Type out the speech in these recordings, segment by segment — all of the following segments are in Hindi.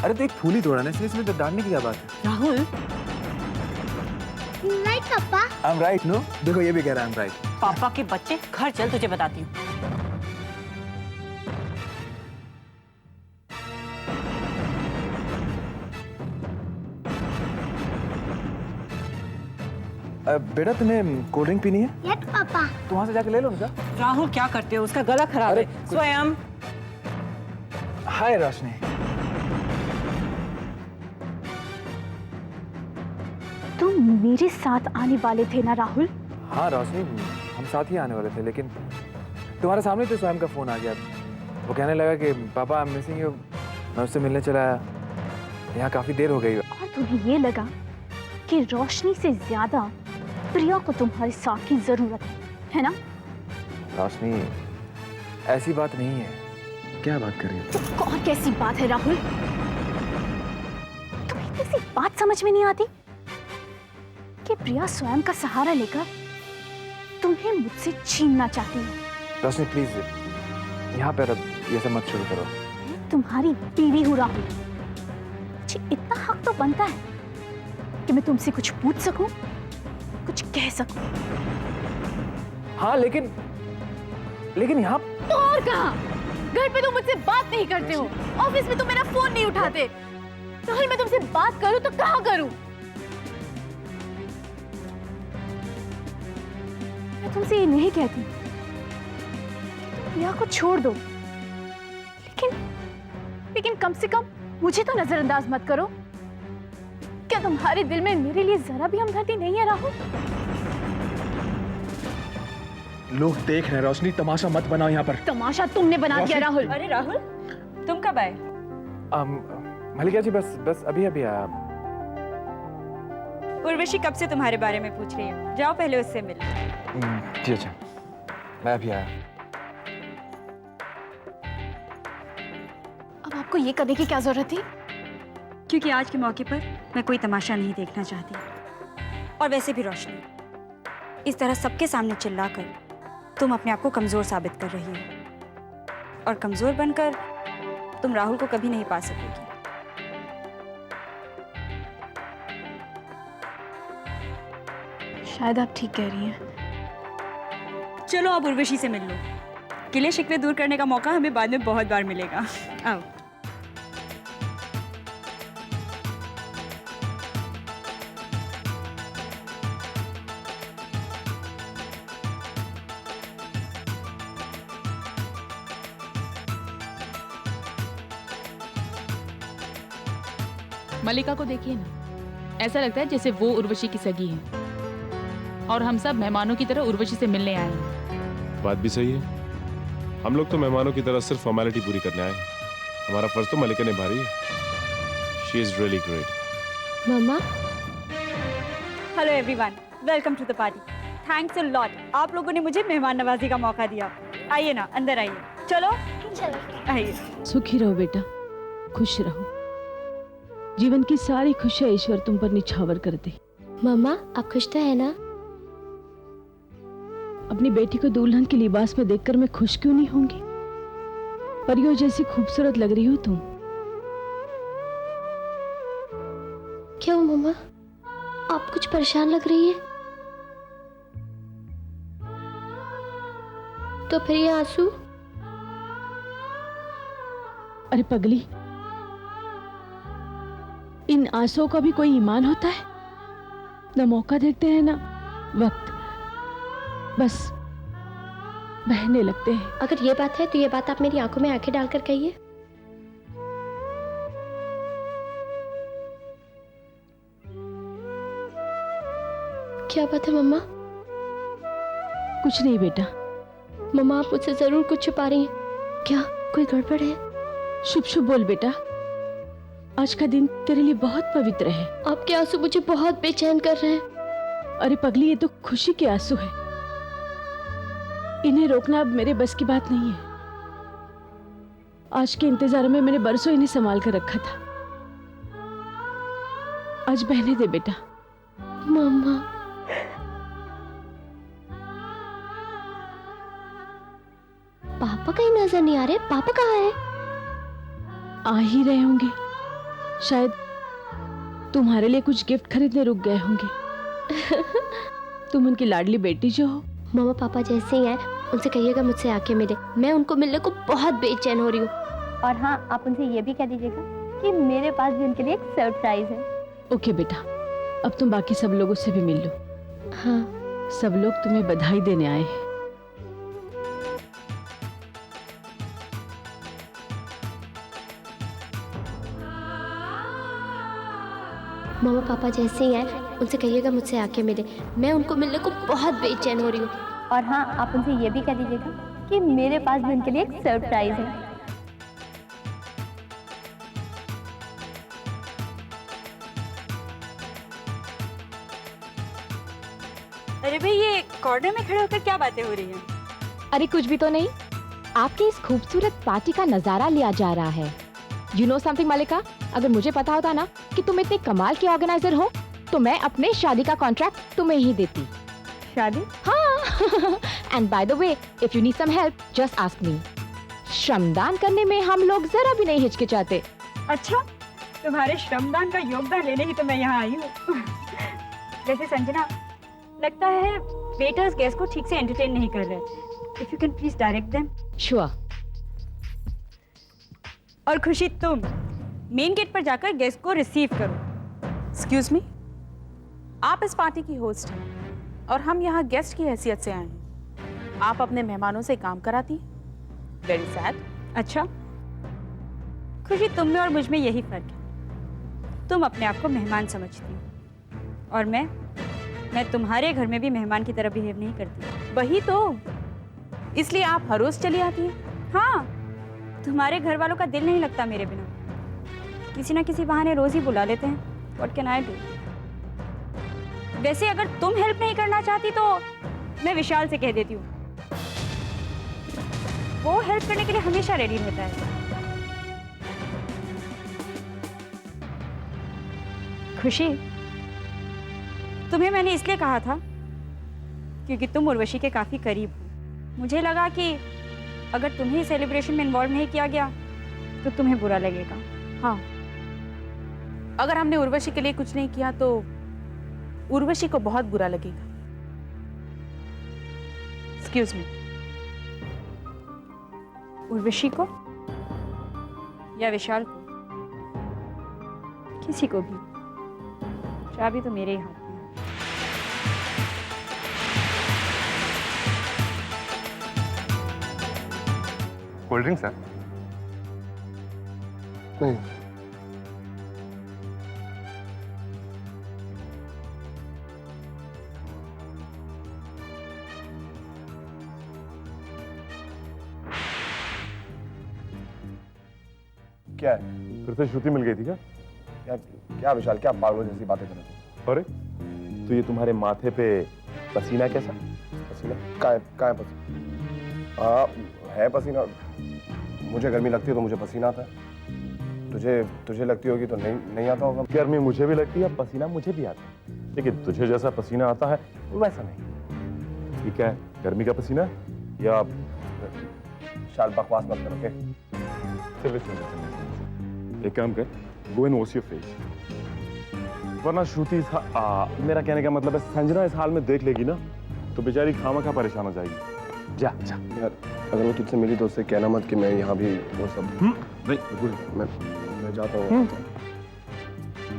अरे तो एक फूल ही तोड़ा ना, इसमें तो डांटने की क्या बात है? राहुल, राइट पापा। आई एम राइट नो, देखो ये भी कह रहा है आई एम राइट। पापा के बच्चे, घर चल तुझे बताती हूँ। बेटा तुम्हें कोल्ड ड्रिंक पीनी है? Yes papa. तो वहां से जाके ले लो उनका। राहुल क्या करते हो, उसका गला खराब अरे, है। स्वयं हाय रोशनी। तुम मेरे साथ आने वाले थे ना राहुल? हाँ रोशनी, हम साथ ही आने वाले थे, लेकिन तुम्हारे सामने तो स्वयं का फोन आ गया। वो कहने लगा कि पापा आई एम मिसिंग यू। मैं उससे मिलने चला आया, यहाँ काफी देर हो गई। और तुम्हें ये लगा कि रोशनी से ज्यादा प्रिया को तुम्हारे साथ की जरूरत है ना? रोशनी ऐसी बात नहीं है। क्या बात कर रही हो? तो और कैसी बात है राहुल? तुम्हें किसी बात समझ में नहीं आती कि प्रिया स्वयं का सहारा लेकर तुम्हें मुझसे छीनना चाहती है। रोशनी प्लीज यहाँ पर अब ये सब मत शुरू करो। मैं तुम्हारी बीवी हूँ राहुल, मुझे इतना हक तो बनता है कि मैं तुमसे कुछ पूछ सकूं, कुछ कह सकूं। हाँ लेकिन यहाँ और कहाँ? घर पे तुम मुझसे बात नहीं करते हो, ऑफिस में तुम मेरा फोन नहीं उठाते, राहुल मैं तुमसे बात करूं तो कहाँ करूं? मैं तुमसे ये नहीं कहती प्रिया को छोड़ दो, लेकिन कम से कम मुझे तो नजरअंदाज मत करो। क्या तुम्हारे दिल में मेरे लिए जरा भी हमदर्दी नहीं है राहुल? लोग देख रहे हैं रोशनी, तमाशा मत बनाओ यहाँ पर। तमाशा तुमने बना दिया राहुल। अरे राहुल, तुम कब आए? मलिका जी बस अभी आया। उर्वशी कब से तुम्हारे बारे में पूछ रही है, जाओ पहले उससे मिलो। जी अच्छा, मैं अभी आया। अब आपको ये करने की क्या जरूरत थी? क्योंकि आज के मौके पर मैं कोई तमाशा नहीं देखना चाहती। और वैसे भी रोशनी, इस तरह सबके सामने चिल्लाकर तुम अपने आप को कमजोर साबित कर रही हो, और कमजोर बनकर तुम राहुल को कभी नहीं पा सकोगी। शायद आप ठीक कह रही हैं। चलो अब उर्वशी से मिल लो, गिले शिकवे दूर करने का मौका हमें बाद में बहुत बार मिलेगा। आओ। मलिका को देखिए ना, ऐसा लगता है जैसे वो उर्वशी की सगी है और हम सब मेहमानों की तरह उर्वशी से मिलने आए हैं। बात भी सही है, हम लोग तो मेहमानों की तरह सिर्फ फॉर्मेलिटी पूरी करने आए हैं। हमारा फर्ज तो मलिका निभा रही है। She is really great. मम्मा। Hello everyone, welcome to the party. Thanks a lot, आप लोगों ने मुझे मेहमान नवाजी का मौका दिया। आइए ना, अंदर आइए। चलो आइए। सुखी रहो बेटा, खुश रहो। जीवन की सारी खुशियां ईश्वर तुम पर निछावर कर दे। मम्मा आप खुश तो है ना? अपनी बेटी को दुल्हन के लिबास में देखकर मैं खुश क्यों नहीं होंगी? परियों जैसी खूबसूरत लग रही हो तुम। क्यों मम्मा, आप कुछ परेशान लग रही है? तो फिर ये आंसू? अरे पगली, इन आंसुओं का भी कोई ईमान होता है? न मौका देखते हैं ना वक्त, बस बहने लगते हैं। अगर ये बात है तो ये बात आप मेरी आंखों में आंखें डालकर कहिए। क्या बात है मम्मा? कुछ नहीं बेटा। मम्मा आप मुझसे जरूर कुछ छुपा रही हैं। क्या कोई गड़बड़ है? शुभ शुभ बोल बेटा, आज का दिन तेरे लिए बहुत पवित्र है। आपके आंसू मुझे बहुत बेचैन कर रहे हैं। अरे पगली, ये तो खुशी के आंसू है, इन्हें रोकना अब मेरे बस की बात नहीं है। आज के इंतजार में मैंने बरसों इन्हें संभाल कर रखा था। आज बहने दे बेटा। मम्मा पापा कहीं नजर नहीं आ रहे। पापा कहाँ है? आ ही रहे होंगे, शायद तुम्हारे लिए कुछ गिफ्ट खरीदने रुक गए होंगे। तुम उनकी लाडली बेटी जो हो। मम्मा पापा जैसे ही हैं उनसे कहिएगा मुझसे आके मिले, मैं उनको मिलने को बहुत बेचैन हो रही हूँ। और हाँ, आप उनसे ये भी कह दीजिएगा कि मेरे पास भी उनके लिए एक सरप्राइज है। ओके बेटा, अब तुम बाकी सब लोगों से भी मिल लो। हाँ सब लोग तुम्हें बधाई देने आए हैं। मम्मा पापा जैसे ही हैं उनसे कहिएगा मुझसे आके मिले, मैं उनको मिलने को बहुत बेचैन हो रही हूँ। और हाँ, आप उनसे ये भी कह दीजिएगा कि मेरे पास भी उनके लिए एक सरप्राइज है। अरे भाई, ये कॉर्नर में खड़े होकर क्या बातें हो रही हैं? अरे कुछ भी तो नहीं, आपकी इस खूबसूरत पार्टी का नजारा लिया जा रहा है। यू नो समथिंग मलिका, अगर मुझे पता होता ना कि तुम इतने कमाल के ऑर्गेनाइजर हो तो मैं अपने शादी का कॉन्ट्रैक्ट तुम्हें ही देती। शादी? हाँ। And by the way, if you need some help just ask me. श्रमदान करने में हम लोग जरा भी नहीं हिचकिचाते। अच्छा, तुम्हारे श्रमदान का योगदान लेने ही तो मैं यहाँ आई हूँ। वैसे संजना, लगता है वेटर्स गेस्ट को ठीक से एंटरटेन नहीं कर रहे। If you can please direct them. Sure. और खुशी, तुम मेन गेट पर जाकर गेस्ट को रिसीव करो। एक्सक्यूज मी, आप इस पार्टी की होस्ट हैं और हम यहाँ गेस्ट की हैसियत से आए हैं। आप अपने मेहमानों से काम कराती हैं। Very sad. अच्छा, खुशी, तुम में और मुझ में यही फर्क है। तुम अपने आप को मेहमान समझती हो और मैं तुम्हारे घर में भी मेहमान की तरह बिहेव नहीं करती। वही तो, इसलिए आप हर रोज चली आती हैं। हाँ, तुम्हारे घर वालों का दिल नहीं लगता मेरे बिना। किसी ना किसी बहाने रोज ही बुला लेते हैं। What can I do? वैसे अगर तुम हेल्प नहीं करना चाहती तो मैं विशाल से कह देती हूँ, वो हेल्प करने के लिए हमेशा रेडी रहता है। खुशी, तुम्हें मैंने इसलिए कहा था क्योंकि तुम उर्वशी के काफी करीब हो। मुझे लगा कि अगर तुम्हें सेलिब्रेशन में इन्वॉल्व नहीं किया गया तो तुम्हें बुरा लगेगा। हाँ, अगर हमने उर्वशी के लिए कुछ नहीं किया तो उर्वशी को बहुत बुरा लगेगा। Excuse me. उर्वशी को या विशाल को, किसी को भी, चाबी तो मेरे ही हाथ में है। Cold drink sir? नहीं। क्या है, फिर से श्रुति मिल गई थी क्या? क्या विशाल, क्या पागलों जैसी बातें कर रहे हो? अरे तो ये तुम्हारे माथे पे पसीना कैसा? पसीना? काय पसीना? है पसीना। मुझे गर्मी लगती है तो मुझे पसीना आता है। तुझे लगती होगी तो नहीं आता होगा। गर्मी मुझे भी लगती है, पसीना मुझे भी आता है, लेकिन तुझे जैसा पसीना आता है वैसा नहीं। ठीक है, गर्मी का पसीना या शाल बकवास मत करो। ओके, एक काम कर, go and wash your face, वरना श्रुति मेरा कहने का मतलब है संजना इस हाल में देख लेगी ना तो बेचारी खामखा परेशान हो जाएगी। जा जा यार, अगर वो तुझसे मिली तो उससे कहना मत कि मैं यहाँ भी वो सब नहीं, बिल्कुल मैं जाता हूँ।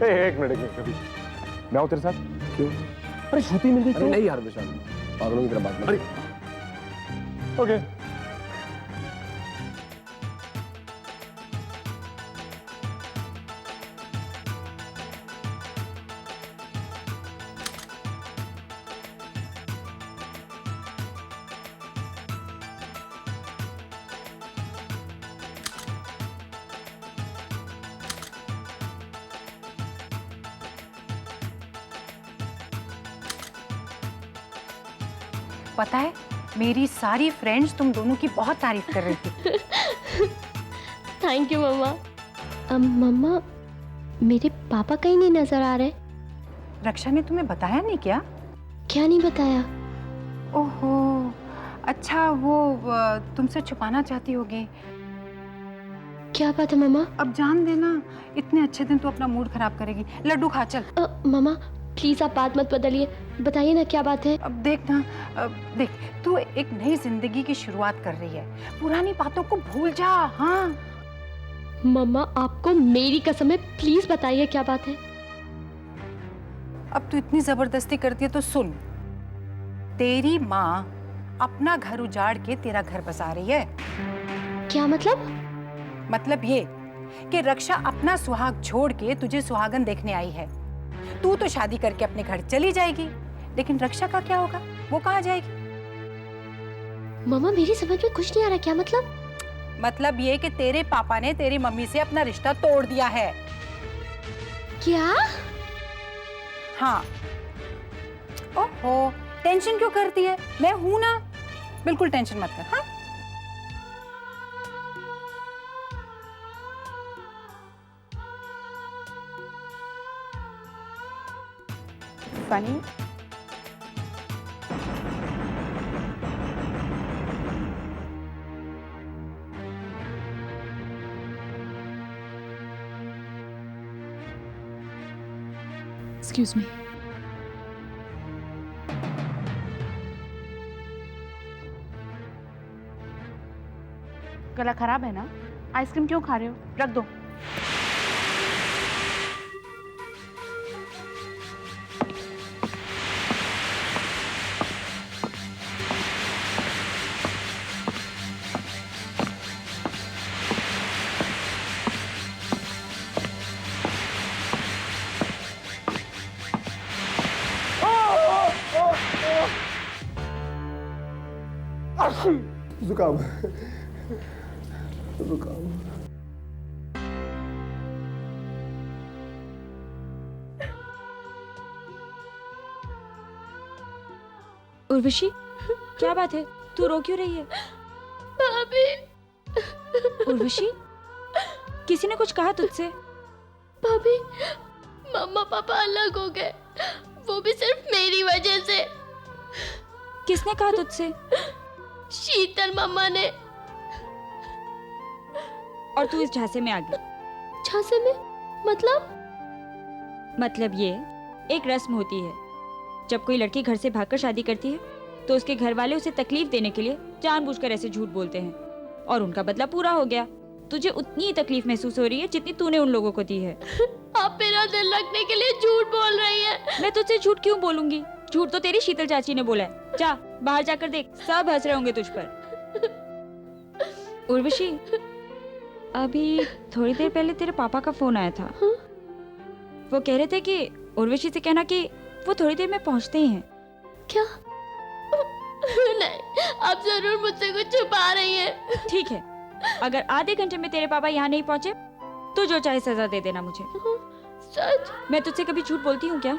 एक मिनट कभी मैं हूँ तेरे साथ। क्यों? अरे श्रुति मिल गई। अरे नहीं यार विशाल, पागलों की तरह बात मत। अरे ओके, पता है, मेरी सारी फ्रेंड्स तुम दोनों की बहुत तारीफ कर रही थी। थैंक यू मम्मा। मम्मा, मेरे पापा कहीं नहीं नजर आ रहे। रक्षा ने तुम्हें बताया नहीं क्या? क्या नहीं बताया? ओहो, अच्छा, वो तुमसे छुपाना चाहती होगी। क्या बात है मामा? अब जान देना, इतने अच्छे दिन तो अपना मूड खराब करेगी। लड्डू खा चल। मामा प्लीज आप बात मत बदलिए, बताइए ना क्या बात है। अब देख ना, देख तू एक नई जिंदगी की शुरुआत कर रही है, पुरानी बातों को भूल जा। हाँ मम्मा आपको मेरी कसम है, प्लीज बताइए क्या बात है। अब तू इतनी जबरदस्ती करती है तो सुन, तेरी माँ अपना घर उजाड़ के तेरा घर बसा रही है। क्या मतलब? मतलब ये कि रक्षा अपना सुहाग छोड़ के तुझे सुहागन देखने आई है। तू तो शादी करके अपने घर चली जाएगी, लेकिन रक्षा का क्या होगा? वो कहाँ जाएगी? मम्मा मेरी समझ में कुछ नहीं आ रहा, क्या मतलब? मतलब ये कि तेरे पापा ने तेरी मम्मी से अपना रिश्ता तोड़ दिया है। क्या? हाँ। ओहो, टेंशन क्यों करती है? मैं हूं ना, बिल्कुल टेंशन मत कर। हाँ फनी। Excuse me. गला खराब है ना? आइसक्रीम क्यों खा रहे हो? रख दो। जुकाम जुकाम। उर्वशी, क्या बात है? तू रो क्यों रही है? भाभी। उर्वशी, किसी ने कुछ कहा तुझसे? भाभी मम्मा पापा अलग हो गए, वो भी सिर्फ मेरी वजह से। किसने कहा तुझसे? शीतल मम्मा ने। और तू इस झांसे में आ गई? झांसे में? मतलब ये एक रस्म होती है, जब कोई लड़की घर से भागकर शादी करती है तो उसके घर वाले उसे तकलीफ देने के लिए जानबूझकर ऐसे झूठ बोलते हैं, और उनका बदला पूरा हो गया। तुझे उतनी ही तकलीफ महसूस हो रही है जितनी तूने उन लोगों को दी है। आप मेरा दिल रखने के लिए झूठ बोल रही है। मैं तुझसे झूठ क्यों बोलूंगी? झूठ तो तेरी शीतल चाची ने बोला है। जा बाहर जाकर देख, सब हंस रहे होंगे तुझ पर। उर्वशी, अभी थोड़ी देर पहले तेरे पापा का फोन आया था। वो कह रहे थे कि उर्वशी से कहना कि वो थोड़ी देर में पहुंचते ही हैं। क्या? नहीं, आप जरूर मुझसे कुछ छुपा रही हैं। ठीक है, अगर आधे घंटे में तेरे पापा यहाँ नहीं पहुंचे तो जो चाहे सजा दे देना मुझे। सच? मैं तुझसे कभी झूठ बोलती हूँ क्या?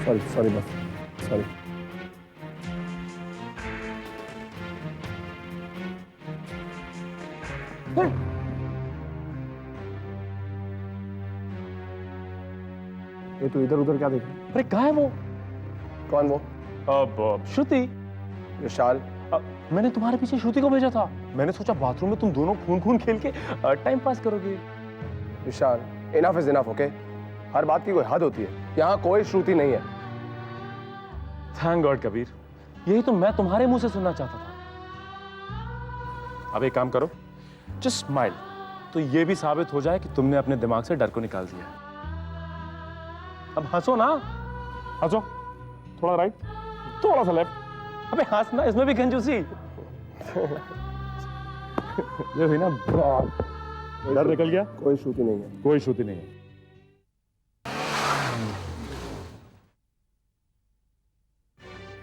सॉरी सॉरी बस सॉरी। ये तो इधर उधर क्या देख रहा है? अरे कहाँ है वो? कौन वो? अब श्रुति। विशाल। मैंने तुम्हारे पीछे श्रुति को भेजा था। मैंने सोचा बाथरूम में तुम दोनों खून खून खेल के टाइम पास करोगे। विशाल, इनफ इज इनफ, ओके? हर बात की कोई हद होती है। यहाँ कोई श्रुति नहीं है। थैंक गॉड कबीर, यही तो मैं तुम्हारे मुंह से सुनना चाहता था। अब एक काम करो, जस्ट स्माइल, तो ये भी साबित हो जाए कि तुमने अपने दिमाग से डर को निकाल दिया। अब हंसो ना, हंसो। थोड़ा राइट, थोड़ा सा लेफ्ट। अबे हंसना, इसमें भी कंजूसी। ये हुई ना बात। डर निकल गया? कोई श्रुति नहीं है। कोई श्रुति नहीं है।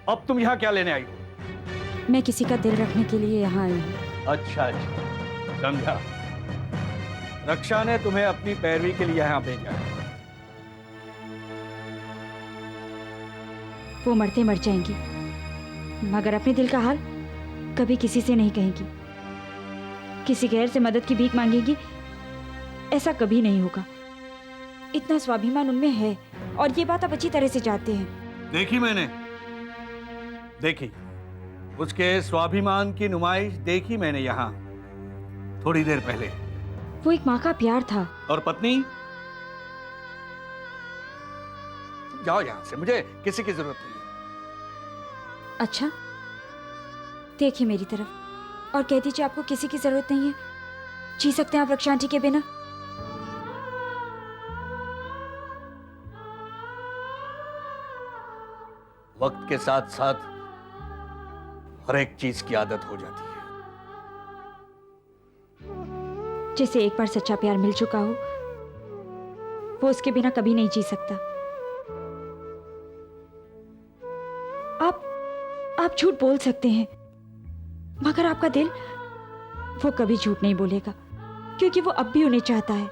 अब तुम यहाँ क्या लेने आई हो? मैं किसी का दिल रखने के लिए यहाँ आई हूँ। अच्छा अच्छा, समझा। रक्षा ने तुम्हें अपनी पैरवी के लिए यहाँ भेजा है। वो मरते मर जाएंगी, मगर अपने दिल का हाल कभी किसी से नहीं कहेंगी। किसी गैर से मदद की भीख मांगेगी, ऐसा कभी नहीं होगा। इतना स्वाभिमान उनमें है और ये बात आप अच्छी तरह से जानते हैं। देखी मैंने, देखी उसके स्वाभिमान की नुमाइश देखी मैंने यहाँ थोड़ी देर पहले। वो एक माँ का प्यार था। और पत्नी? जाओ यहाँ से, मुझे किसी की जरूरत नहीं है। अच्छा, देखिए मेरी तरफ और कह दीजिए आपको किसी की जरूरत नहीं है। जी सकते हैं आप रक्षा आंटी के बिना? वक्त के साथ साथ हर एक चीज की आदत हो जाती है। जिसे एक बार सच्चा प्यार मिल चुका हो वो उसके बिना कभी नहीं जी सकता। आप झूठ बोल सकते हैं मगर आपका दिल वो कभी झूठ नहीं बोलेगा, क्योंकि वो अब भी उन्हें चाहता है।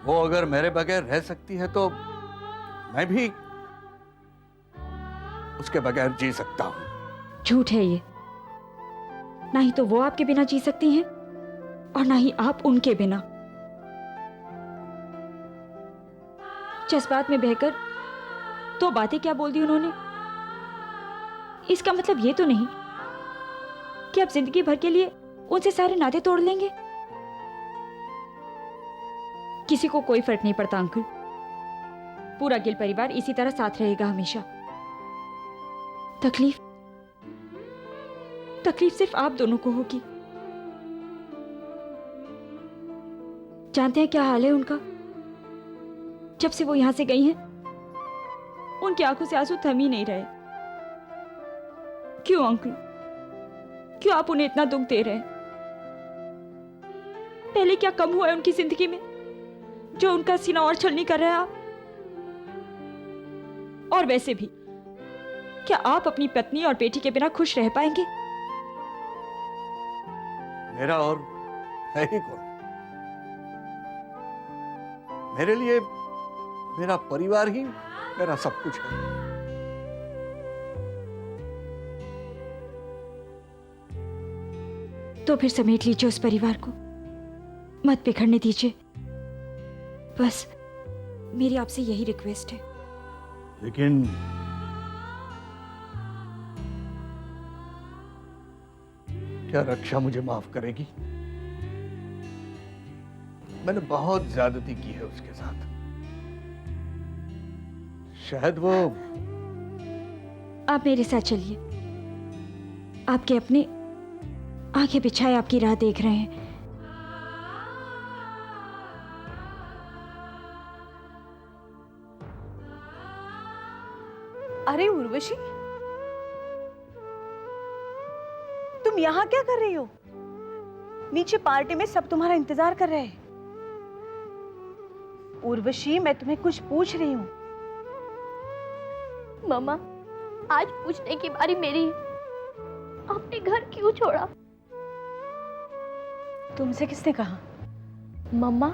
वो अगर मेरे बगैर रह सकती है तो मैं भी उसके बगैर जी सकता हूं। झूठ है ये। ना ही तो वो आपके बिना जी सकती हैं और ना ही आप उनके बिना। जज्बात में बहकर तो बातें क्या बोल दी उन्होंने, इसका मतलब ये तो नहीं कि आप जिंदगी भर के लिए उनसे सारे नाते तोड़ लेंगे। किसी को कोई फर्क नहीं पड़ता अंकुल, पूरा गिल परिवार इसी तरह साथ रहेगा हमेशा। तकलीफ सिर्फ आप दोनों को होगी। जानते हैं क्या हाल है उनका? जब से वो यहां से गई हैं उनकी आंखों से आंसू थम ही नहीं रहे। क्यों अंकुल, क्यों आप उन्हें इतना दुख दे रहे हैं? पहले क्या कम हुआ है उनकी जिंदगी में जो उनका सीना और छलनी कर रहे हैं आप? और वैसे भी क्या आप अपनी पत्नी और बेटी के बिना खुश रह पाएंगे? मेरा और है ही कौन? मेरे लिए मेरा परिवार ही मेरा सब कुछ है। तो फिर समेट लीजिए उस परिवार को, मत बिखरने दीजिए। बस मेरी आपसे यही रिक्वेस्ट है। लेकिन क्या रक्षा मुझे माफ करेगी? मैंने बहुत ज्यादती की है उसके साथ। शायद वो आप मेरे साथ चलिए। आपके अपने आंखें बिछाए आपकी राह देख रहे हैं। अरे उर्वशी, तुम यहाँ क्या कर रही हो? नीचे पार्टी में सब तुम्हारा इंतजार कर रहे हैं। उर्वशी, मैं तुम्हें कुछ पूछ रही हूँ। मम्मा, आज पूछने की बारी मेरी है। आपने घर क्यों छोड़ा? तुमसे किसने कहा? मम्मा,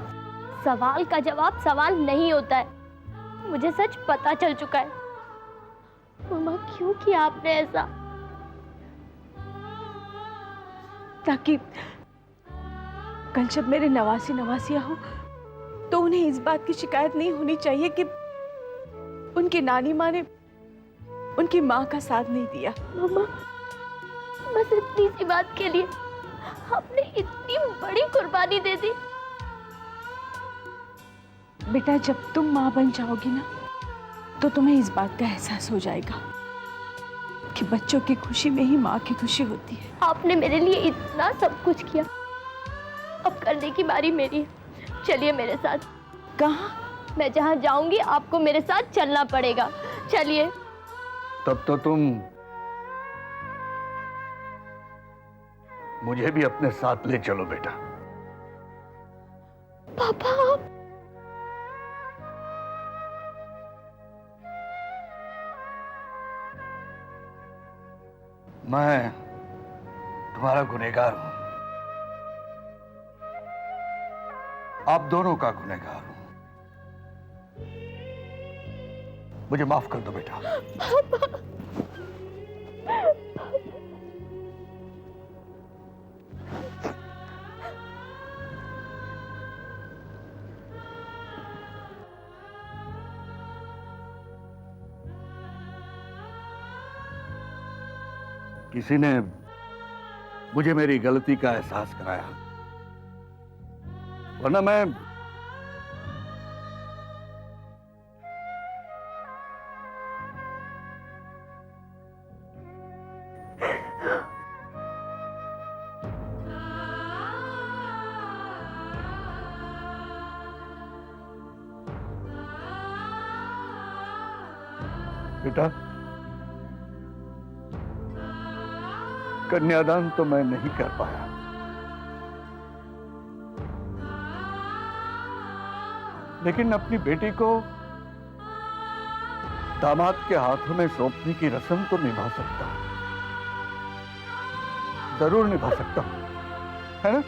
सवाल का जवाब सवाल नहीं होता है। मुझे सच पता चल चुका है। मम्मा, क्यों किया आपने ऐसा? ताकि कल जब मेरे नवासिया हो तो उन्हें इस बात की शिकायत नहीं होनी चाहिए कि उनकी नानी माँ ने उनकी माँ का साथ नहीं दिया। मम्मा, बस इतनी सी बात के लिए आपने इतनी बड़ी कुर्बानी दे दी। बेटा, जब तुम माँ बन जाओगी ना तो तुम्हें इस बात का एहसास हो जाएगा कि बच्चों की खुशी में ही माँ की खुशी होती है। आपने मेरे लिए इतना सब कुछ किया, अब करने की बारी मेरी है। चलिए मेरे साथ। कहाँ? मैं जहाँ जाऊंगी आपको मेरे साथ चलना पड़ेगा। चलिए। तब तो तुम मुझे भी अपने साथ ले चलो बेटा। पापा, मैं तुम्हारा गुनहगार हूं, आप दोनों का गुनहगार हूं। मुझे माफ कर दो बेटा। किसी ने मुझे मेरी गलती का एहसास कराया, वरना मैं बेटा, कन्यादान तो मैं नहीं कर पाया, लेकिन अपनी बेटी को दामाद के हाथों में सौंपने की रस्म तो निभा सकता, जरूर निभा सकता, है ना?